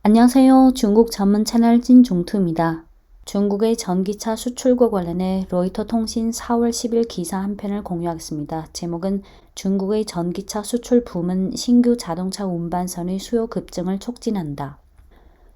안녕하세요. 중국 전문 채널 찐종투입니다. 중국의 전기차 수출과 관련해 로이터 통신 4월 10일 기사 한 편을 공유하겠습니다. 제목은 중국의 전기차 수출 붐은 신규 자동차 운반선의 수요 급증을 촉진한다.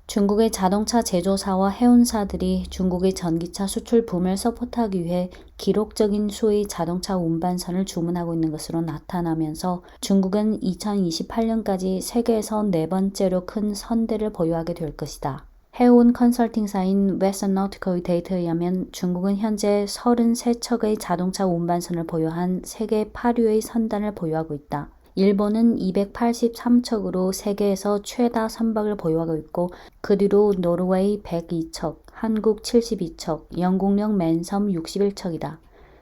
중국의 자동차 제조사와 해운사들이 중국의 전기차 수출 붐을 서포트하기 위해 기록적인 수의 자동차 운반선을 주문하고 있는 것으로 나타나면서 중국은 2028년까지 세계에서 네 번째로 큰 선대를 보유하게 될 것이다. 해운 컨설팅사인 웨스턴너티컬의 데이터에 의하면 중국은 현재 33척의 자동차 운반선을 보유한 세계 8위의 선단을 보유하고 있다. 일본은 283척으로 세계에서 최다 선박을 보유하고 있고 그 뒤로 노르웨이 102척, 한국 72척, 영국령 맨섬 61척이다.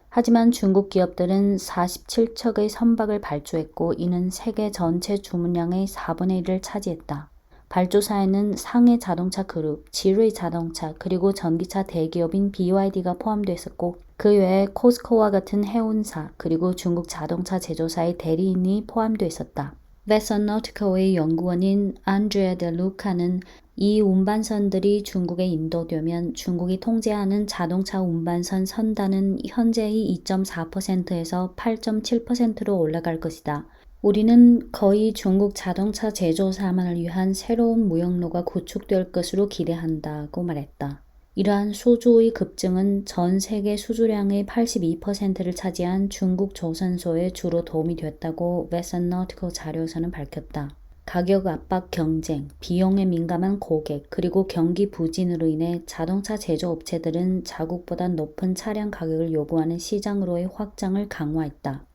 하지만 중국 기업들은 47척의 선박을 발주했고 이는 세계 전체 주문량의 4분의 1을 차지했다. 발주사에는 상해 자동차 그룹, 지루이 자동차, 그리고 전기차 대기업인 BYD가 포함되어 있었고 그 외에 코스코와 같은 해운사, 그리고 중국 자동차 제조사의 대리인이 포함되어 있었다. 웨스턴너티컬의 연구원인 안드레 데 루카는 이 운반선들이 중국에 인도되면 중국이 통제하는 자동차 운반선 선단은 현재의 2.4%에서 8.7%로 올라갈 것이다. 우리는 거의 중국 자동차 제조사만을 위한 새로운 무역로가 구축될 것으로 기대한다고 말했다. 이러한 수주의 급증은 전 세계 수주량의 82%를 차지한 중국 조선소에 주로 도움이 됐다고 웨스턴너티컬 자료에서는 밝혔다. 가격 압박 경쟁, 비용에 민감한 고객, 그리고 경기 부진으로 인해 자동차 제조업체들은 자국보다 높은 차량 가격을 요구하는 시장으로의 확장을 강화했다.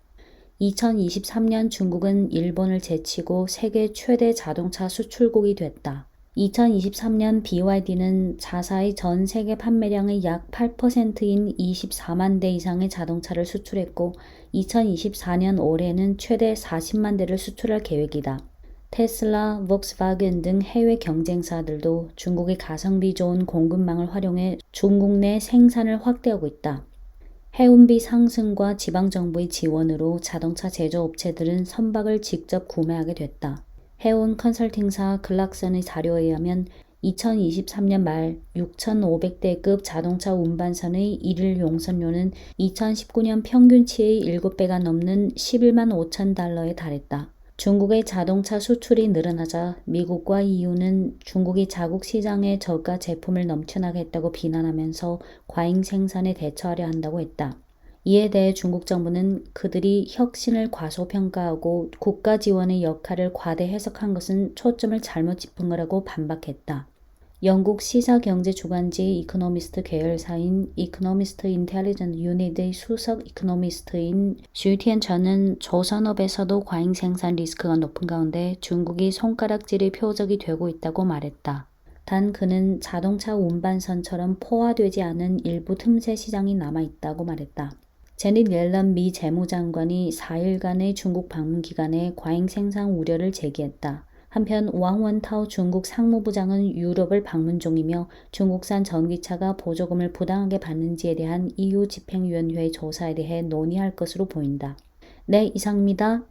2023년 중국은 일본을 제치고 세계 최대 자동차 수출국이 됐다. 2023년 BYD는 자사의 전 세계 판매량의 약 8%인 24만 대 이상의 자동차를 수출했고 2024년 올해는 최대 40만 대를 수출할 계획이다. 테슬라, 폭스바겐 등 해외 경쟁사들도 중국의 가성비 좋은 공급망을 활용해 중국 내 생산을 확대하고 있다. 해운비 상승과 지방정부의 지원으로 자동차 제조업체들은 선박을 직접 구매하게 됐다. 해운 컨설팅사 글락슨의 자료에 의하면 2023년 말 6,500대급 자동차 운반선의 일일 용선료는 2019년 평균치의 7배가 넘는 11만 5천 달러에 달했다. 중국의 자동차 수출이 늘어나자 미국과 EU는 중국이 자국 시장에 저가 제품을 넘쳐나게 했다고 비난하면서 과잉 생산에 대처하려 한다고 했다. 이에 대해 중국 정부는 그들이 혁신을 과소평가하고 국가 지원의 역할을 과대 해석한 것은 초점을 잘못 짚은 거라고 반박했다. 영국 시사경제 주간지 이코노미스트 계열사인 이코노미스트 인텔리전트 유닛의 수석 이코노미스트인 슈티엔천은 조선업에서도 과잉 생산 리스크가 높은 가운데 중국이 손가락질의 표적이 되고 있다고 말했다. 단 그는 자동차 운반선처럼 포화되지 않은 일부 틈새 시장이 남아있다고 말했다. 제닛 옐런 미 재무장관이 4일간의 중국 방문 기간에 과잉 생산 우려를 제기했다. 한편 왕원타오 중국 상무부장은 유럽을 방문 중이며 중국산 전기차가 보조금을 부당하게 받는지에 대한 EU 집행위원회의 조사에 대해 논의할 것으로 보인다. 네, 이상입니다.